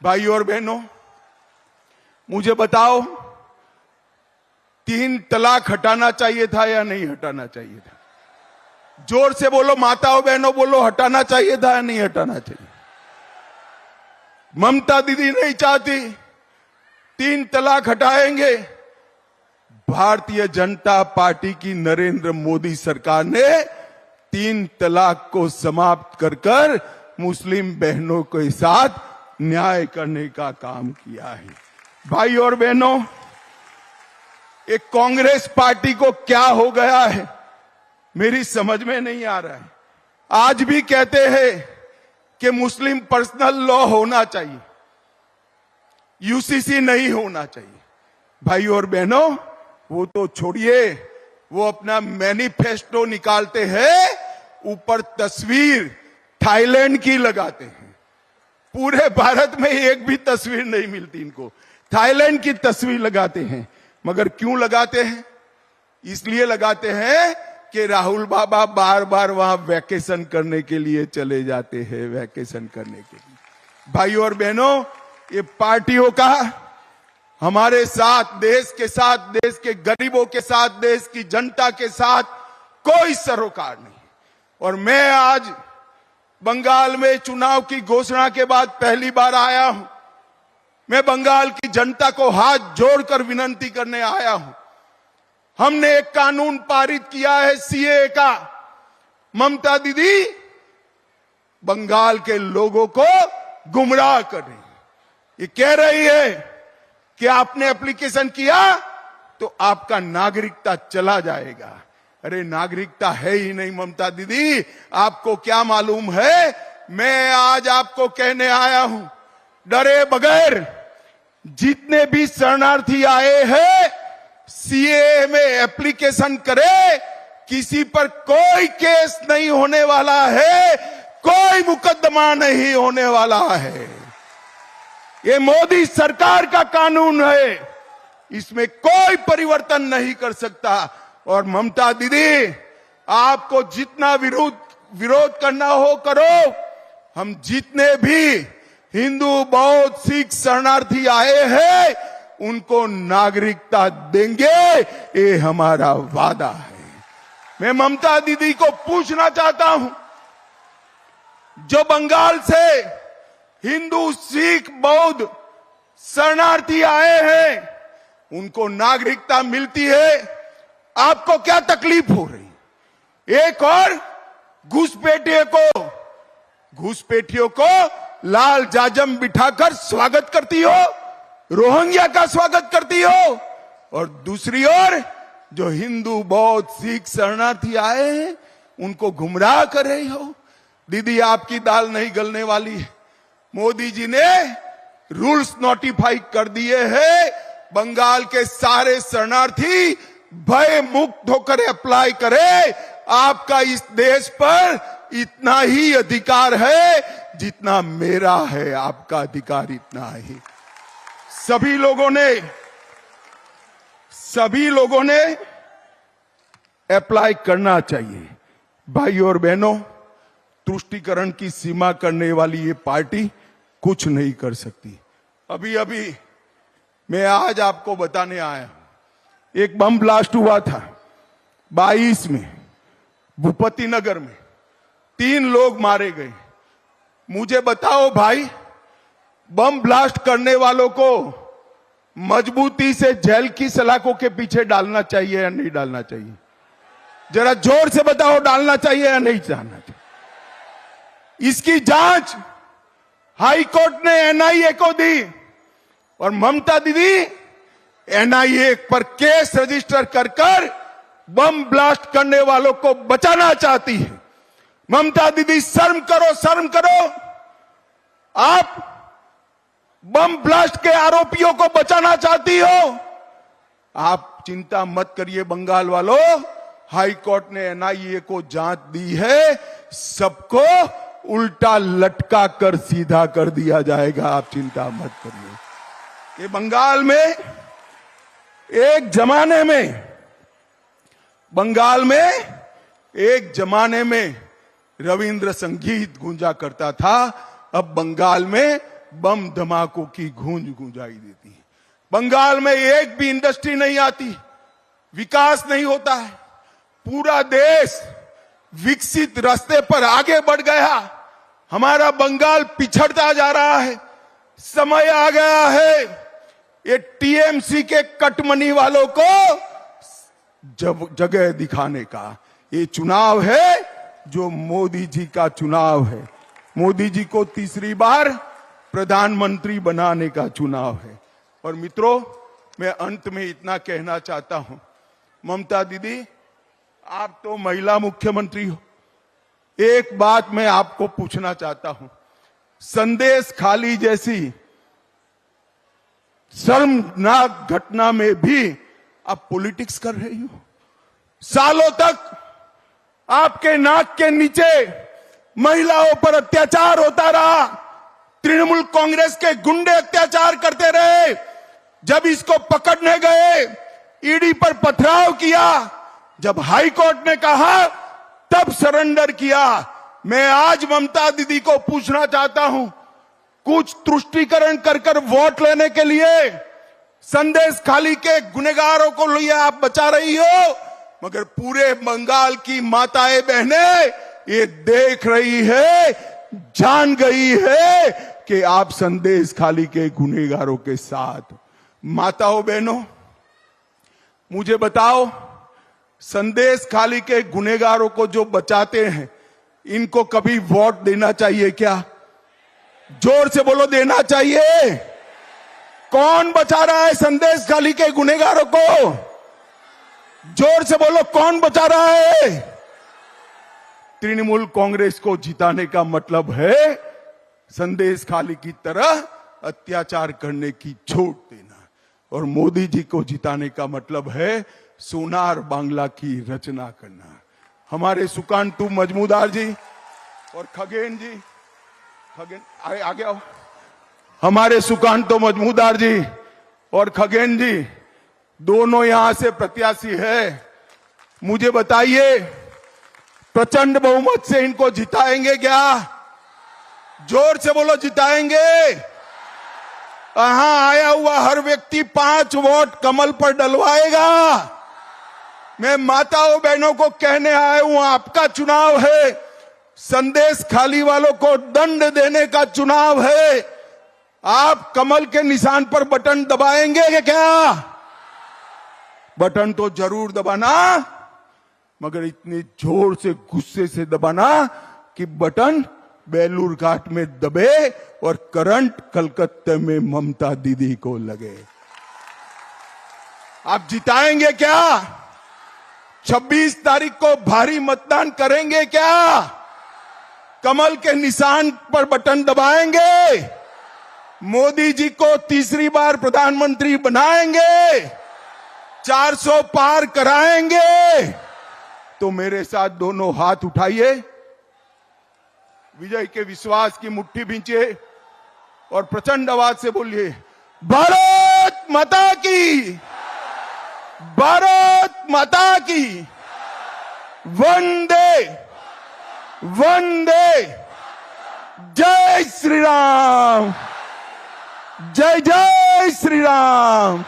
भाइयों और बहनों, मुझे बताओ 3 तलाक हटाना चाहिए था या नहीं हटाना चाहिए था? जोर से बोलो माताओं बहनों, बोलो हटाना चाहिए था या नहीं हटाना चाहिए? ममता दीदी नहीं चाहती 3 तलाक हटाएंगे। भारतीय जनता पार्टी की नरेंद्र मोदी सरकार ने 3 तलाक को समाप्त कर मुस्लिम बहनों के साथ न्याय करने का काम किया है। भाई और बहनों, एक कांग्रेस पार्टी को क्या हो गया है मेरी समझ में नहीं आ रहा है। आज भी कहते हैं कि मुस्लिम पर्सनल लॉ होना चाहिए, यूसीसी नहीं होना चाहिए। भाई और बहनों, वो तो छोड़िए, वो अपना मैनिफेस्टो निकालते हैं, ऊपर तस्वीर थाईलैंड की लगाते हैं। पूरे भारत में एक भी तस्वीर नहीं मिलती इनको, थाईलैंड की तस्वीर लगाते हैं। मगर क्यों लगाते हैं? इसलिए लगाते हैं कि राहुल बाबा बार बार वहां वैकेशन करने के लिए चले जाते हैं, वैकेशन करने के लिए। भाइयों और बहनों, ये पार्टियों का हमारे साथ, देश के साथ, देश के गरीबों के साथ, देश की जनता के साथ कोई सरोकार नहीं। और मैं आज बंगाल में चुनाव की घोषणा के बाद पहली बार आया हूं। मैं बंगाल की जनता को हाथ जोड़कर विनती करने आया हूं। हमने एक कानून पारित किया है सीए का। ममता दीदी बंगाल के लोगों को गुमराह कर रही है। ये कह रही है कि आपने एप्लीकेशन किया तो आपका नागरिकता चला जाएगा। अरे नागरिकता है ही नहीं ममता दीदी, आपको क्या मालूम है? मैं आज आपको कहने आया हूं, डरे बगैर जितने भी शरणार्थी आए हैं सीए में एप्लीकेशन करे, किसी पर कोई केस नहीं होने वाला है, कोई मुकदमा नहीं होने वाला है। ये मोदी सरकार का कानून है, इसमें कोई परिवर्तन नहीं कर सकता। और ममता दीदी, आपको जितना विरोध करना हो करो। हम जितने भी हिंदू, बौद्ध, सिख शरणार्थी आए हैं उनको नागरिकता देंगे, ये हमारा वादा है। मैं ममता दीदी को पूछना चाहता हूं, जो बंगाल से हिंदू, सिख, बौद्ध शरणार्थी आए हैं उनको नागरिकता मिलती है, आपको क्या तकलीफ हो रही? एक और घुसपैठियों को लाल जाजम बिठाकर स्वागत करती हो, रोहिंग्या का स्वागत करती हो, और दूसरी ओर जो हिंदू, बौद्ध, सिख शरणार्थी आए हैं उनको गुमराह कर रही हो। दीदी, आपकी दाल नहीं गलने वाली है। मोदी जी ने रूल्स नोटिफाई कर दिए हैं, बंगाल के सारे शरणार्थी भय मुक्त होकर अप्लाई करे। आपका इस देश पर इतना ही अधिकार है जितना मेरा है, आपका अधिकार इतना ही। सभी लोगों ने अप्लाई करना चाहिए। भाइयों और बहनों, तुष्टीकरण की सीमा करने वाली ये पार्टी कुछ नहीं कर सकती। अभी मैं आज आपको बताने आया, एक बम ब्लास्ट हुआ था 22 में भूपति नगर में, 3 लोग मारे गए। मुझे बताओ भाई, बम ब्लास्ट करने वालों को मजबूती से जेल की सलाखों के पीछे डालना चाहिए या नहीं डालना चाहिए? जरा जोर से बताओ, डालना चाहिए या नहीं डालना चाहिए? इसकी जांच हाई कोर्ट ने एनआईए को दी और ममता दीदी एनआईए पर केस रजिस्टर कर बम ब्लास्ट करने वालों को बचाना चाहती है। ममता दीदी, शर्म करो, शर्म करो। आप बम ब्लास्ट के आरोपियों को बचाना चाहती हो। आप चिंता मत करिए बंगाल वालों, हाई कोर्ट ने एनआईए को जांच दी है, सबको उल्टा लटका कर सीधा कर दिया जाएगा। आप चिंता मत करिए। ये बंगाल में एक जमाने में रविंद्र संगीत गूंजा करता था। अब बंगाल में बम धमाकों की गूंज गूंजाई देती है। बंगाल में एक भी इंडस्ट्री नहीं आती, विकास नहीं होता है, पूरा देश विकसित रास्ते पर आगे बढ़ गया, हमारा बंगाल पिछड़ता जा रहा है। समय आ गया है ये टीएमसी के कटमनी वालों को जगह दिखाने का। ये चुनाव है जो मोदी जी का चुनाव है, मोदी जी को तीसरी बार प्रधानमंत्री बनाने का चुनाव है। और मित्रों, मैं अंत में इतना कहना चाहता हूं, ममता दीदी आप तो महिला मुख्यमंत्री हो, एक बात मैं आपको पूछना चाहता हूं, संदेश खाली जैसी शर्मनाक घटना में भी आप पॉलिटिक्स कर रही हो। सालों तक आपके नाक के नीचे महिलाओं पर अत्याचार होता रहा, तृणमूल कांग्रेस के गुंडे अत्याचार करते रहे। जब इसको पकड़ने गए, ईडी पर पथराव किया, जब हाई कोर्ट ने कहा तब सरेंडर किया। मैं आज ममता दीदी को पूछना चाहता हूं, कुछ तुष्टीकरण कर कर वोट लेने के लिए संदेश खाली के गुनहगारों को लिए आप बचा रही हो, मगर पूरे बंगाल की माताएं बहनें ये देख रही है, जान गई है कि आप संदेश खाली के गुनहगारों के साथ। माताओं बहनों, मुझे बताओ, संदेश खाली के गुनहगारों को जो बचाते हैं, इनको कभी वोट देना चाहिए क्या? जोर से बोलो, देना चाहिए? कौन बचा रहा है संदेश खाली के गुनहगारों को? जोर से बोलो, कौन बचा रहा है? तृणमूल कांग्रेस को जिताने का मतलब है संदेश खाली की तरह अत्याचार करने की छूट देना, और मोदी जी को जिताने का मतलब है सोनार बांग्ला की रचना करना। हमारे सुकांतु मजमूदार जी और खगेन जी, खगेन आगे आओ, हमारे सुकांतु मजमूदार जी और खगेन जी दोनों यहां से प्रत्याशी है। मुझे बताइए, प्रचंड बहुमत से इनको जिताएंगे क्या? जोर से बोलो, जिताएंगे? यहां आया हुआ हर व्यक्ति 5 वोट कमल पर डलवाएगा। मैं माताओं बहनों को कहने आया हूं, आपका चुनाव है, संदेश खाली वालों को दंड देने का चुनाव है। आप कमल के निशान पर बटन दबाएंगे क्या? बटन तो जरूर दबाना, मगर इतने जोर से गुस्से से दबाना कि बटन बेलूर घाट में दबे और करंट कलकत्ते में ममता दीदी को लगे। आप जिताएंगे क्या? 26 तारीख को भारी मतदान करेंगे क्या? कमल के निशान पर बटन दबाएंगे? मोदी जी को तीसरी बार प्रधानमंत्री बनाएंगे? 400 पार कराएंगे? तो मेरे साथ दोनों हाथ उठाइए, विजय के विश्वास की मुट्ठी भींचिए और प्रचंड आवाज से बोलिए, भारत माता की, भारत माता की, वंदे वंदे, जय श्री राम, जय जय श्री राम।